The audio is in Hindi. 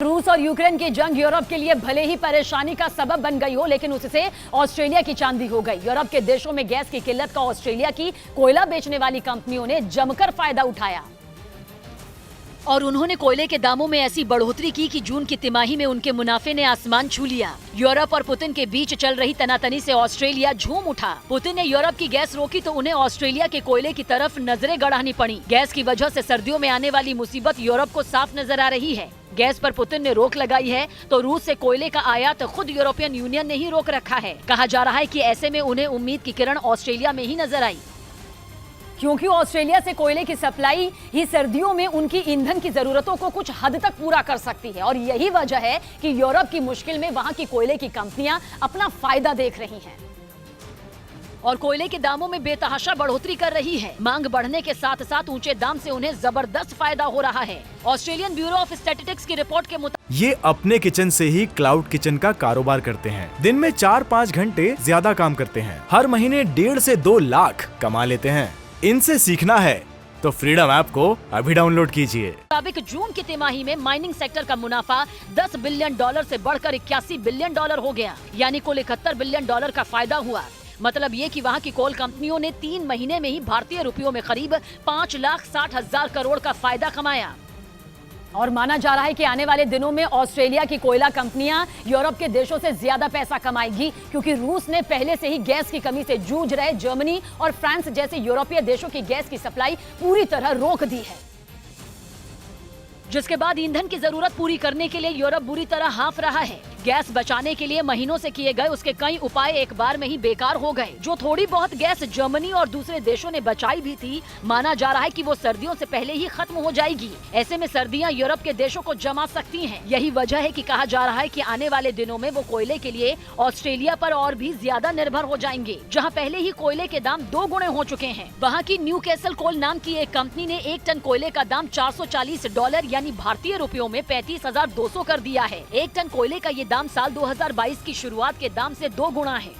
रूस और यूक्रेन की जंग यूरोप के लिए भले ही परेशानी का सबब बन गई हो, लेकिन उससे ऑस्ट्रेलिया की चांदी हो गई। यूरोप के देशों में गैस की किल्लत का ऑस्ट्रेलिया की कोयला बेचने वाली कंपनियों ने जमकर फायदा उठाया और उन्होंने कोयले के दामों में ऐसी बढ़ोतरी की कि जून की तिमाही में उनके मुनाफे ने आसमान छू लिया। यूरोप और पुतिन के बीच चल रही तनातनी से ऑस्ट्रेलिया झूम उठा। पुतिन ने यूरोप की गैस रोकी तो उन्हें ऑस्ट्रेलिया के कोयले की तरफ नजरें गड़ानी पड़ी। गैस की वजह से सर्दियों में आने वाली मुसीबत यूरोप को साफ नजर आ रही है। गैस पर पुतिन ने रोक लगाई है तो रूस से कोयले का आयात खुद यूरोपियन यूनियन ने ही रोक रखा है। कहा जा रहा है कि ऐसे में उन्हें उम्मीद की किरण ऑस्ट्रेलिया में ही नजर आई, क्योंकि ऑस्ट्रेलिया से कोयले की सप्लाई ही सर्दियों में उनकी ईंधन की जरूरतों को कुछ हद तक पूरा कर सकती है। और यही वजह है कि यूरोप की मुश्किल में वहां की कोयले की कंपनियां अपना फायदा देख रही हैं और कोयले के दामों में बेतहाशा बढ़ोतरी कर रही है। मांग बढ़ने के साथ साथ ऊंचे दाम से उन्हें जबरदस्त फायदा हो रहा है। ऑस्ट्रेलियन ब्यूरो ऑफ स्टैटिस्टिक्स की रिपोर्ट के मुताबिक ये अपने किचन से ही क्लाउड किचन का कारोबार करते हैं। दिन में 4-5 घंटे ज्यादा काम करते हैं। हर महीने 1.5 से 2 लाख कमा लेते हैं। इनसे सीखना है तो फ्रीडम ऐप को अभी डाउनलोड कीजिए। मुताबिक जून की तिमाही में माइनिंग सेक्टर का मुनाफा $10 बिलियन से बढ़कर $81 बिलियन हो गया, यानी कुल $71 बिलियन का फायदा हुआ। मतलब ये कि वहाँ की कोल कंपनियों ने 3 महीने में ही भारतीय रुपयों में करीब 5,60,000 करोड़ का फायदा कमाया। और माना जा रहा है कि आने वाले दिनों में ऑस्ट्रेलिया की कोयला कंपनियां यूरोप के देशों से ज्यादा पैसा कमाएगी, क्योंकि रूस ने पहले से ही गैस की कमी से जूझ रहे जर्मनी और फ्रांस जैसे यूरोपीय देशों की गैस की सप्लाई पूरी तरह रोक दी है, जिसके बाद ईंधन की जरूरत पूरी करने के लिए यूरोप बुरी तरह हाँफ रहा है। गैस बचाने के लिए महीनों से किए गए उसके कई उपाय एक बार में ही बेकार हो गए। जो थोड़ी बहुत गैस जर्मनी और दूसरे देशों ने बचाई भी थी, माना जा रहा है कि वो सर्दियों से पहले ही खत्म हो जाएगी। ऐसे में सर्दियां यूरोप के देशों को जमा सकती हैं। यही वजह है कि कहा जा रहा है कि आने वाले दिनों में वो कोयले के लिए ऑस्ट्रेलिया पर और भी ज्यादा निर्भर हो जाएंगे, जहाँ पहले ही कोयले के दाम 2 गुने हो चुके हैं। वहाँ की न्यूकैसल कोल नाम की एक कंपनी ने 1 टन कोयले का दाम $440 यानी भारतीय रुपयों में 35,200 कर दिया है। 1 टन कोयले का ये दाम साल 2022 की शुरुआत के दाम से 2 गुना है।